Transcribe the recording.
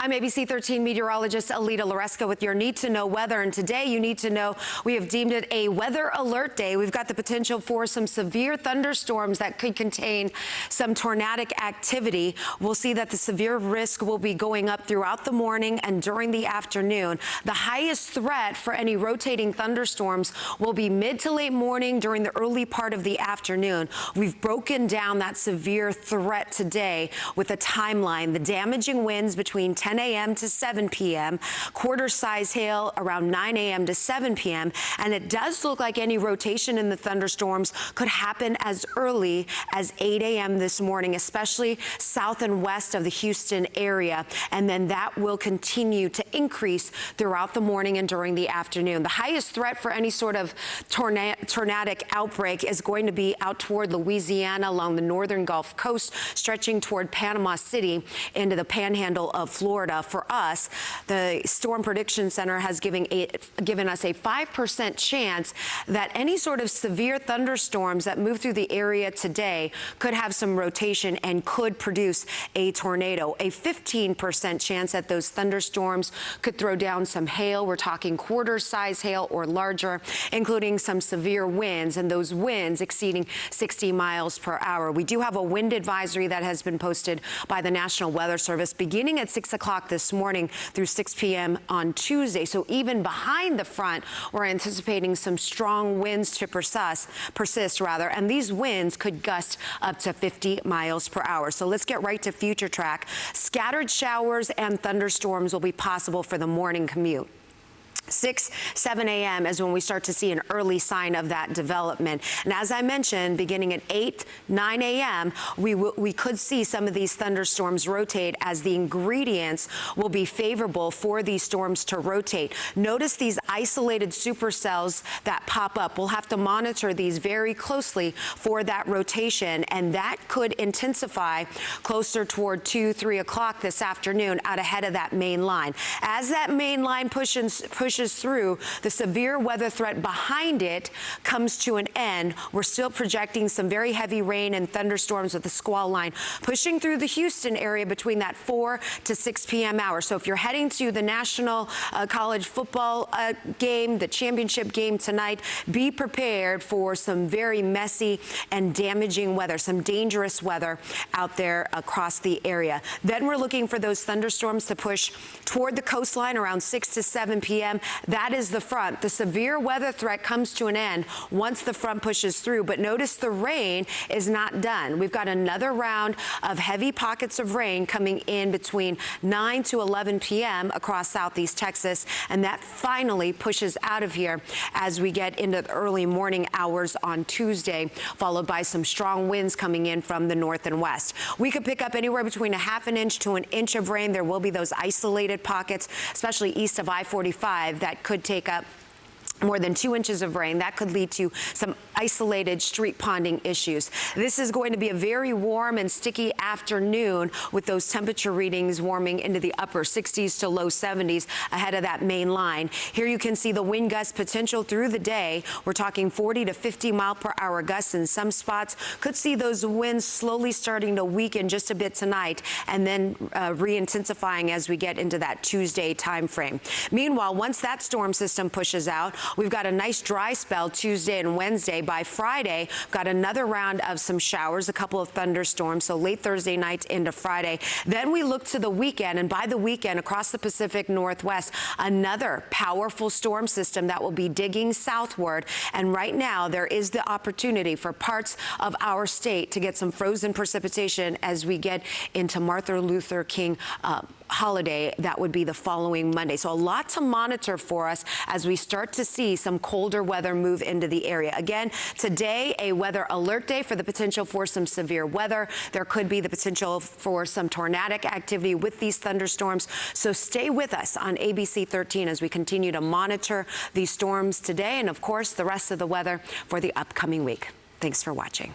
I'm ABC 13 meteorologist Alita Loresca with your Need to Know weather. And today you need to know we have deemed it a weather alert day. We've got the potential for some severe thunderstorms that could contain some tornadic activity. We'll see that the severe risk will be going up throughout the morning and during the afternoon. The highest threat for any rotating thunderstorms will be mid to late morning during the early part of the afternoon. We've broken down that severe threat today with a timeline. The damaging winds between 10 a.m. to 7 p.m., quarter-size hail around 9 a.m. to 7 p.m., and it does look like any rotation in the thunderstorms could happen as early as 8 a.m. this morning, especially south and west of the Houston area, and then that will continue to increase throughout the morning and during the afternoon. The highest threat for any sort of tornadic outbreak is going to be out toward Louisiana along the northern Gulf Coast, stretching toward Panama City into the panhandle of Florida. For us, the Storm Prediction Center has given us a 5% chance that any sort of severe thunderstorms that move through the area today could have some rotation and could produce a tornado. A 15% chance that those thunderstorms could throw down some hail. We're talking quarter-size hail or larger, including some severe winds, and those winds exceeding 60 miles per hour. We do have a wind advisory that has been posted by the National Weather Service beginning at 6 o'clock this morning through 6 p.m. on Tuesday. So even behind the front, we're anticipating some strong winds to persist, and these winds could gust up to 50 miles per hour. So let's get right to future track. Scattered showers and thunderstorms will be possible for the morning commute. 6, 7 a.m. is when we start to see an early sign of that development. And as I mentioned, beginning at 8, 9 a.m., we could see some of these thunderstorms rotate as the ingredients will be favorable for these storms to rotate. Notice these isolated supercells that pop up. We'll have to monitor these very closely for that rotation, and that could intensify closer toward 2, 3 o'clock this afternoon out ahead of that main line. As that main line pushes through, the severe weather threat behind it comes to an end. We're still projecting some very heavy rain and thunderstorms with the squall line pushing through the Houston area between that 4 to 6 p.m. hour. So if you're heading to the National College Football game, the championship game tonight, be prepared for some very messy and damaging weather, some dangerous weather out there across the area. Then we're looking for those thunderstorms to push toward the coastline around 6 to 7 p.m. That is the front. The severe weather threat comes to an end once the front pushes through, but notice the rain is not done. We've got another round of heavy pockets of rain coming in between 9 to 11 p.m. across southeast Texas, and that finally pushes out of here as we get into the early morning hours on Tuesday, followed by some strong winds coming in from the north and west. We could pick up anywhere between a half an inch to an inch of rain. There will be those isolated pockets, especially east of I-45, that could take up more than 2 inches of rain. That could lead to some isolated street ponding issues. This is going to be a very warm and sticky afternoon with those temperature readings warming into the upper 60s to low 70s ahead of that main line. Here you can see the wind gust potential through the day. We're talking 40 to 50 mile per hour gusts in some spots. Could see those winds slowly starting to weaken just a bit tonight and then re-intensifying as we get into that Tuesday time frame. Meanwhile, once that storm system pushes out, we've got a nice dry spell Tuesday and Wednesday. By Friday, we've got another round of some showers, a couple of thunderstorms, so late Thursday night into Friday. Then we look to the weekend, and by the weekend, across the Pacific Northwest, another powerful storm system that will be digging southward. And right now, there is the opportunity for parts of our state to get some frozen precipitation as we get into Martin Luther King holiday. That would be the following Monday. So a lot to monitor for us as we start to see some colder weather move into the area. Again, today, a weather alert day for the potential for some severe weather. There could be the potential for some tornadic activity with these thunderstorms. So stay with us on ABC 13 as we continue to monitor these storms today and, of course, the rest of the weather for the upcoming week. Thanks for watching.